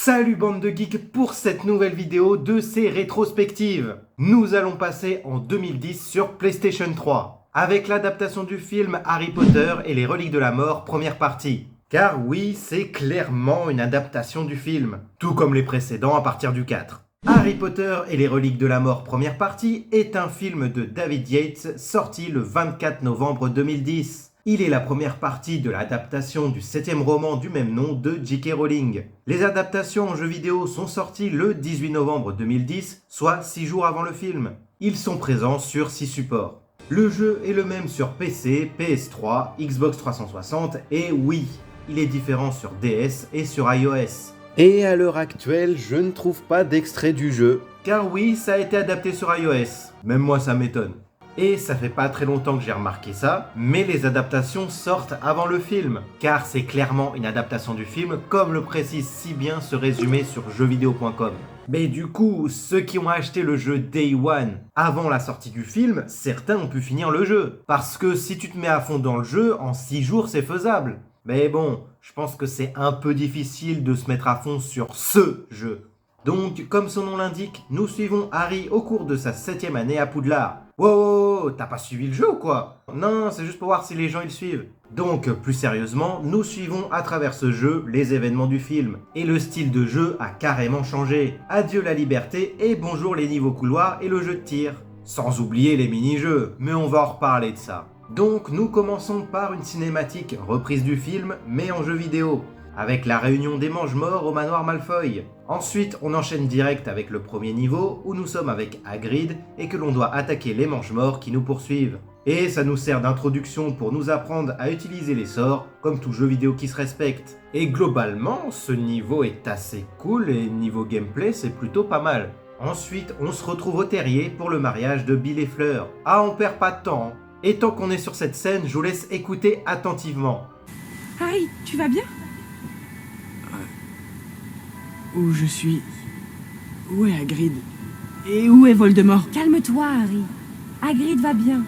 Salut bande de geeks pour cette nouvelle vidéo de ces rétrospectives. Nous allons passer en 2010 sur PlayStation 3, avec l'adaptation du film Harry Potter et les Reliques de la Mort première partie. Car oui, c'est clairement une adaptation du film, tout comme les précédents à partir du 4. Harry Potter et les Reliques de la Mort première partie est un film de David Yates sorti le 24 novembre 2010. Il est la première partie de l'adaptation du 7e roman du même nom de J.K. Rowling. Les adaptations en jeux vidéo sont sorties le 18 novembre 2010, soit 6 jours avant le film. Ils sont présents sur 6 supports. Le jeu est le même sur PC, PS3, Xbox 360 et Wii. Il est différent sur DS et sur iOS. Et à l'heure actuelle, je ne trouve pas d'extrait du jeu. Car oui, ça a été adapté sur iOS. Même moi, ça m'étonne. Et ça fait pas très longtemps que j'ai remarqué ça, mais les adaptations sortent avant le film, car c'est clairement une adaptation du film, comme le précise si bien ce résumé sur jeuxvideo.com. Mais du coup, ceux qui ont acheté le jeu Day One avant la sortie du film, certains ont pu finir le jeu. Parce que si tu te mets à fond dans le jeu, en 6 jours c'est faisable. Mais bon, je pense que c'est un peu difficile de se mettre à fond sur ce jeu. Donc, comme son nom l'indique, nous suivons Harry au cours de sa 7e année à Poudlard. Wow, t'as pas suivi le jeu ou quoi? Non, c'est juste pour voir si les gens ils suivent. Donc, plus sérieusement, nous suivons à travers ce jeu les événements du film. Et le style de jeu a carrément changé. Adieu la liberté et bonjour les niveaux couloirs et le jeu de tir. Sans oublier les mini-jeux, mais on va en reparler de ça. Donc, nous commençons par une cinématique reprise du film, mais en jeu vidéo, avec la réunion des Mange-Morts au manoir Malfoy. Ensuite, on enchaîne direct avec le premier niveau, où nous sommes avec Hagrid et que l'on doit attaquer les Mange-Morts qui nous poursuivent. Et ça nous sert d'introduction pour nous apprendre à utiliser les sorts, comme tout jeu vidéo qui se respecte. Et globalement, ce niveau est assez cool et niveau gameplay, c'est plutôt pas mal. Ensuite, on se retrouve au terrier pour le mariage de Bill et Fleur. Ah, on perd pas de temps. Et tant qu'on est sur cette scène, je vous laisse écouter attentivement. Harry, tu vas bien? Où je suis? Où est Hagrid? Et où est Voldemort? Calme-toi, Harry. Hagrid va bien.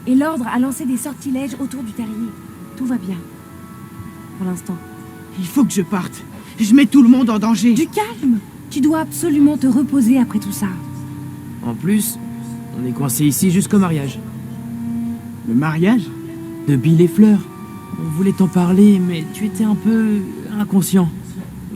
Et l'Ordre a lancé des sortilèges autour du terrier. Tout va bien. Pour l'instant. Il faut que je parte. Je mets tout le monde en danger. Du calme. Tu dois absolument te reposer après tout ça. En plus, on est coincé ici jusqu'au mariage. Le mariage? De Bill et Fleur. On voulait t'en parler, mais tu étais un peu inconscient.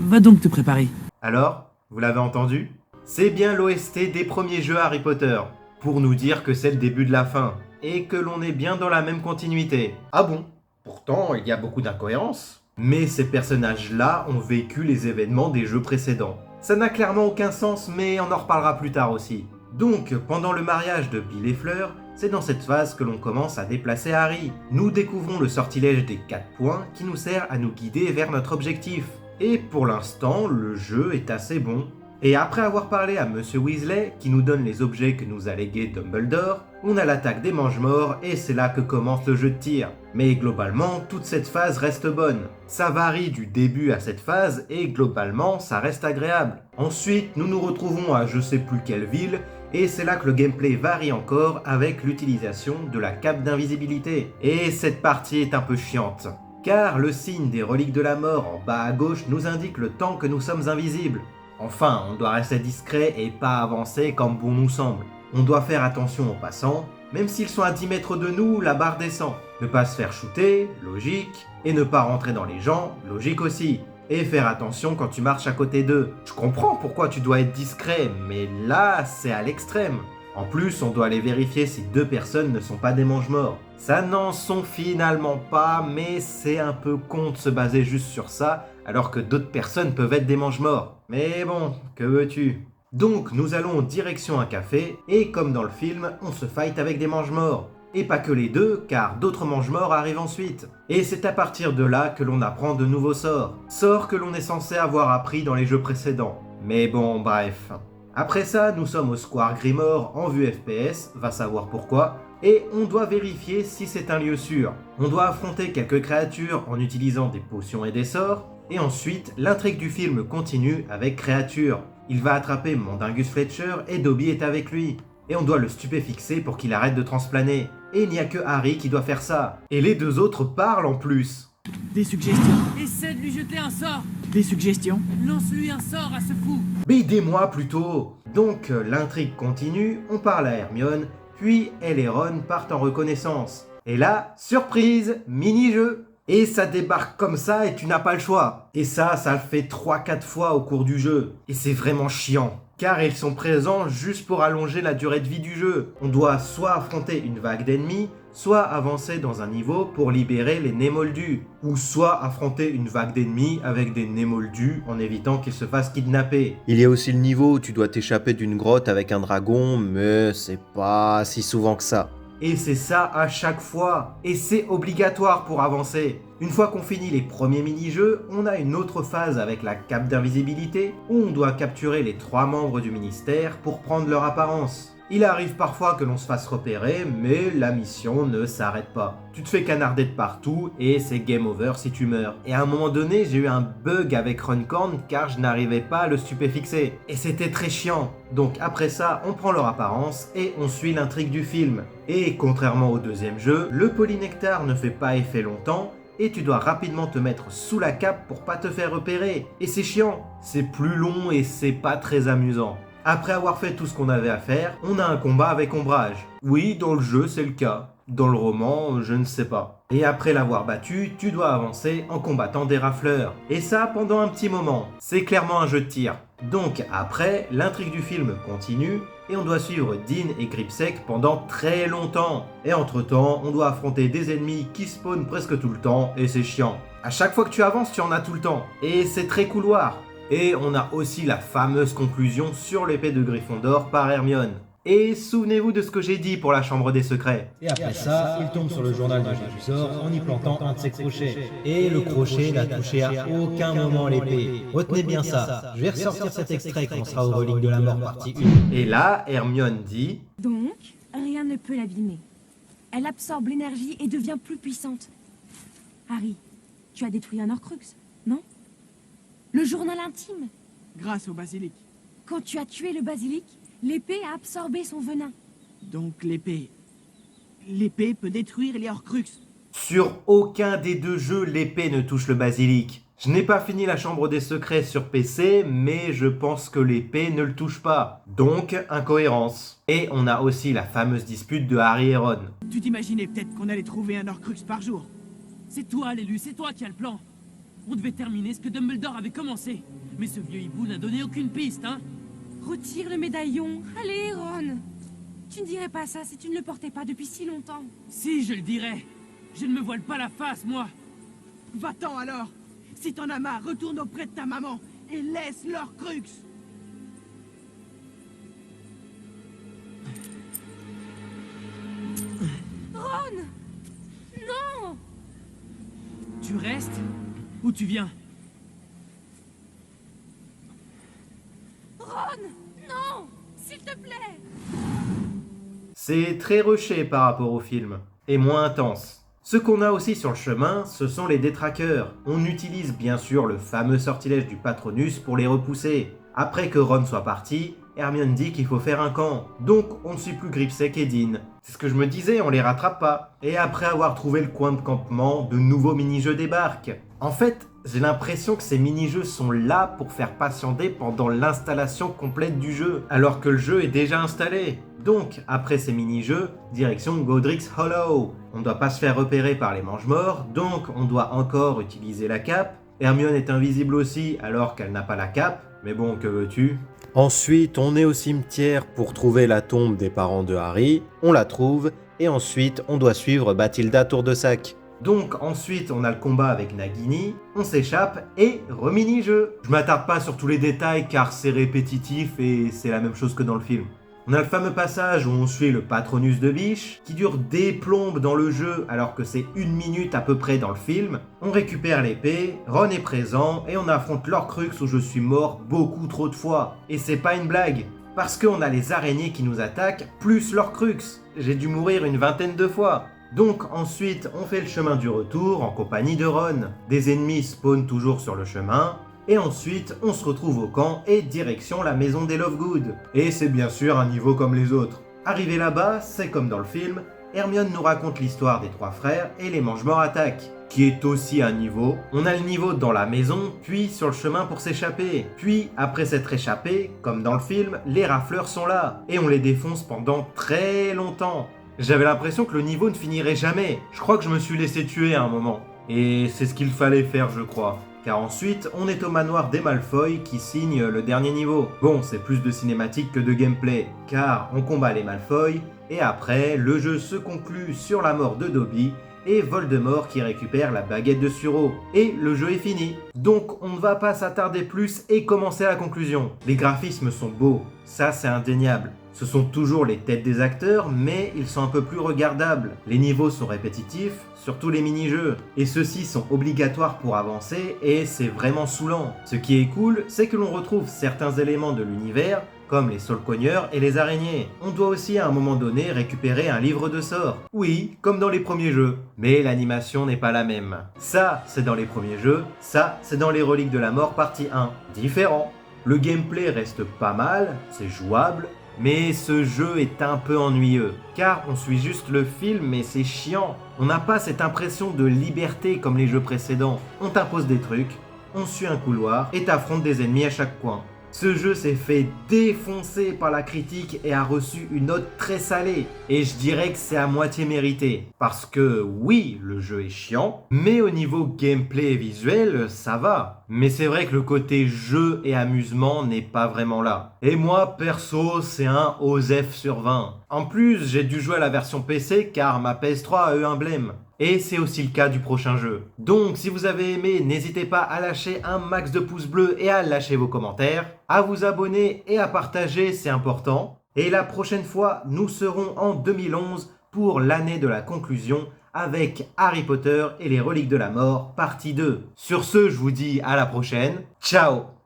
Va donc te préparer. Alors, vous l'avez entendu? C'est bien l'OST des premiers jeux Harry Potter, pour nous dire que c'est le début de la fin, et que l'on est bien dans la même continuité. Ah bon? Pourtant, il y a beaucoup d'incohérences. Mais ces personnages-là ont vécu les événements des jeux précédents. Ça n'a clairement aucun sens, mais on en reparlera plus tard aussi. Donc, pendant le mariage de Bill et Fleur, c'est dans cette phase que l'on commence à déplacer Harry. Nous découvrons le sortilège des 4 points qui nous sert à nous guider vers notre objectif. Et pour l'instant, le jeu est assez bon. Et après avoir parlé à Monsieur Weasley, qui nous donne les objets que nous a légués Dumbledore, on a l'attaque des Mange-Morts et c'est là que commence le jeu de tir. Mais globalement, toute cette phase reste bonne. Ça varie du début à cette phase et globalement, ça reste agréable. Ensuite, nous nous retrouvons à je sais plus quelle ville et c'est là que le gameplay varie encore avec l'utilisation de la cape d'invisibilité. Et cette partie est un peu chiante. Car le signe des reliques de la mort en bas à gauche nous indique le temps que nous sommes invisibles. Enfin, on doit rester discret et pas avancer comme bon nous semble. On doit faire attention aux passants, même s'ils sont à 10 mètres de nous, la barre descend. Ne pas se faire shooter, logique, et ne pas rentrer dans les gens, logique aussi. Et faire attention quand tu marches à côté d'eux. Je comprends pourquoi tu dois être discret, mais là, c'est à l'extrême. En plus, on doit aller vérifier si 2 personnes ne sont pas des mange-morts. Ça n'en sont finalement pas, mais c'est un peu con de se baser juste sur ça, alors que d'autres personnes peuvent être des mange-morts. Mais bon, que veux-tu? Donc, nous allons en direction un café, et comme dans le film, on se fight avec des mange-morts. Et pas que les 2, car d'autres mange-morts arrivent ensuite. Et c'est à partir de là que l'on apprend de nouveaux sorts. Sorts que l'on est censé avoir appris dans les jeux précédents. Mais bon, bref. Après ça, nous sommes au Square Grimoire en vue FPS, va savoir pourquoi, et on doit vérifier si c'est un lieu sûr. On doit affronter quelques créatures en utilisant des potions et des sorts, et ensuite, l'intrigue du film continue avec Créature. Il va attraper Mandingus Fletcher et Dobby est avec lui. Et on doit le stupéfixer pour qu'il arrête de transplaner. Et il n'y a que Harry qui doit faire ça. Et les 2 autres parlent en plus. Des suggestions. Essaie de lui jeter un sort. Des suggestions. Lance-lui un sort à ce fou. Mais aidez-moi plutôt. Donc l'intrigue continue, on parle à Hermione, puis elle et Ron partent en reconnaissance. Et là, surprise, mini-jeu. Et ça débarque comme ça et tu n'as pas le choix. Et ça le fait 3-4 fois au cours du jeu. Et c'est vraiment chiant. Car ils sont présents juste pour allonger la durée de vie du jeu. On doit soit affronter une vague d'ennemis, soit avancer dans un niveau pour libérer les nez moldus. Ou soit affronter une vague d'ennemis avec des nez moldus en évitant qu'ils se fassent kidnapper. Il y a aussi le niveau où tu dois t'échapper d'une grotte avec un dragon, mais c'est pas si souvent que ça. Et c'est ça à chaque fois. Et c'est obligatoire pour avancer. Une fois qu'on finit les premiers mini-jeux, on a une autre phase avec la cape d'invisibilité où on doit capturer les 3 membres du ministère pour prendre leur apparence. Il arrive parfois que l'on se fasse repérer, mais la mission ne s'arrête pas. Tu te fais canarder de partout et c'est game over si tu meurs. Et à un moment donné, j'ai eu un bug avec Runcorn car je n'arrivais pas à le stupéfixer. Et c'était très chiant. Donc après ça, on prend leur apparence et on suit l'intrigue du film. Et contrairement au deuxième jeu, le polynectar ne fait pas effet longtemps, et tu dois rapidement te mettre sous la cape pour pas te faire repérer. Et c'est chiant, c'est plus long et c'est pas très amusant. Après avoir fait tout ce qu'on avait à faire, on a un combat avec Ombrage. Oui, dans le jeu c'est le cas. Dans le roman, je ne sais pas. Et après l'avoir battu, tu dois avancer en combattant des rafleurs. Et ça pendant un petit moment. C'est clairement un jeu de tir. Donc après, l'intrigue du film continue et on doit suivre Dean et Gripsec pendant très longtemps. Et entre temps, on doit affronter des ennemis qui spawnent presque tout le temps et c'est chiant. À chaque fois que tu avances, tu en as tout le temps. Et c'est très couloir. Et on a aussi la fameuse conclusion sur l'épée de Gryffondor par Hermione. Et souvenez-vous de ce que j'ai dit pour la chambre des secrets. Et après ça, il tombe sur le journal de Gilfusor en y plantant un de ses crochets. Et le crochet n'a touché à aucun moment l'épée. Retenez bien ça. Je vais ressortir cet extrait quand on sera au relique de la mort partie 1. Et là, Hermione dit... Donc, rien ne peut l'abîmer. Elle absorbe l'énergie et devient plus puissante. Harry, tu as détruit un Horcrux, non? Le journal intime. Grâce au basilic. Quand tu as tué le basilic, l'épée a absorbé son venin. Donc l'épée... L'épée peut détruire les Horcrux. Sur aucun des deux jeux, l'épée ne touche le basilic. Je n'ai pas fini la chambre des secrets sur PC, mais je pense que l'épée ne le touche pas. Donc, incohérence. Et on a aussi la fameuse dispute de Harry et Ron. Tu t'imaginais peut-être qu'on allait trouver un Horcrux par jour. C'est toi l'élu, c'est toi qui as le plan. On devait terminer ce que Dumbledore avait commencé. Mais ce vieux hibou n'a donné aucune piste, hein. Retire le médaillon. Allez, Ron. Tu ne dirais pas ça si tu ne le portais pas depuis si longtemps. Si, je le dirais. Je ne me voile pas la face, moi. Va-t'en alors. Si t'en as marre, retourne auprès de ta maman et laisse l'Horcrux. Ron! Non! Tu restes ou tu viens? Ron! Non! S'il te plaît! C'est très rushé par rapport au film, et moins intense. Ce qu'on a aussi sur le chemin, ce sont les détraqueurs. On utilise bien sûr le fameux sortilège du Patronus pour les repousser. Après que Ron soit parti, Hermione dit qu'il faut faire un camp. Donc on ne suit plus Gripsec et Dean. C'est ce que je me disais, on les rattrape pas. Et après avoir trouvé le coin de campement, de nouveaux mini-jeux débarquent. En fait, j'ai l'impression que ces mini-jeux sont là pour faire patienter pendant l'installation complète du jeu, alors que le jeu est déjà installé. Donc, après ces mini-jeux, direction Godric's Hollow. On ne doit pas se faire repérer par les mange-morts, donc on doit encore utiliser la cape. Hermione est invisible aussi alors qu'elle n'a pas la cape, mais bon, que veux-tu? Ensuite, on est au cimetière pour trouver la tombe des parents de Harry. On la trouve, et ensuite, on doit suivre Bathilda Tour-de-Sac. Donc ensuite on a le combat avec Nagini, on s'échappe et remini-jeu. Je m'attarde pas sur tous les détails car c'est répétitif et c'est la même chose que dans le film. On a le fameux passage où on suit le Patronus de Biche, qui dure des plombes dans le jeu alors que c'est 1 minute à peu près dans le film. On récupère l'épée, Ron est présent et on affronte l'Horcrux où je suis mort beaucoup trop de fois. Et c'est pas une blague, parce qu'on a les araignées qui nous attaquent plus l'Horcrux. J'ai dû mourir une 20aine de fois. Donc ensuite on fait le chemin du retour en compagnie de Ron. Des ennemis spawnent toujours sur le chemin. Et ensuite on se retrouve au camp et direction la maison des Lovegood. Et c'est bien sûr un niveau comme les autres. Arrivé là-bas, c'est comme dans le film, Hermione nous raconte l'histoire des 3 frères et les mange-morts attaquent. qui est aussi un niveau. On a le niveau dans la maison, puis sur le chemin pour s'échapper. Puis, après s'être échappé, comme dans le film, les rafleurs sont là, et on les défonce pendant très longtemps. J'avais l'impression que le niveau ne finirait jamais. Je crois que je me suis laissé tuer à un moment. Et c'est ce qu'il fallait faire, je crois. Car ensuite, on est au manoir des Malfoy qui signe le dernier niveau. Bon, c'est plus de cinématique que de gameplay, car on combat les Malfoy, et après, le jeu se conclut sur la mort de Dobby, et Voldemort qui récupère la baguette de Suro. Et le jeu est fini. Donc on ne va pas s'attarder plus et commencer à la conclusion. Les graphismes sont beaux, ça c'est indéniable. Ce sont toujours les têtes des acteurs, mais ils sont un peu plus regardables. Les niveaux sont répétitifs, surtout les mini-jeux. Et ceux-ci sont obligatoires pour avancer, et c'est vraiment saoulant. Ce qui est cool, c'est que l'on retrouve certains éléments de l'univers, comme les saule-cogneurs et les araignées. On doit aussi à un moment donné récupérer un livre de sorts. Oui, comme dans les premiers jeux. Mais l'animation n'est pas la même. Ça, c'est dans les premiers jeux, ça, c'est dans les Reliques de la Mort partie 1. Différent. Le gameplay reste pas mal, c'est jouable, mais ce jeu est un peu ennuyeux, car on suit juste le film et c'est chiant. On n'a pas cette impression de liberté comme les jeux précédents. On t'impose des trucs, on suit un couloir et t'affrontes des ennemis à chaque coin. Ce jeu s'est fait défoncer par la critique et a reçu une note très salée. Et je dirais que c'est à moitié mérité. Parce que oui, le jeu est chiant, mais au niveau gameplay et visuel, ça va. Mais c'est vrai que le côté jeu et amusement n'est pas vraiment là. Et moi, perso, c'est un OSEF sur 20. En plus, j'ai dû jouer à la version PC car ma PS3 a eu un blême. Et c'est aussi le cas du prochain jeu. Donc si vous avez aimé, n'hésitez pas à lâcher un max de pouces bleus et à lâcher vos commentaires, à vous abonner et à partager, c'est important. Et la prochaine fois, nous serons en 2011 pour l'année de la conclusion avec Harry Potter et les Reliques de la Mort, partie 2. Sur ce, je vous dis à la prochaine. Ciao!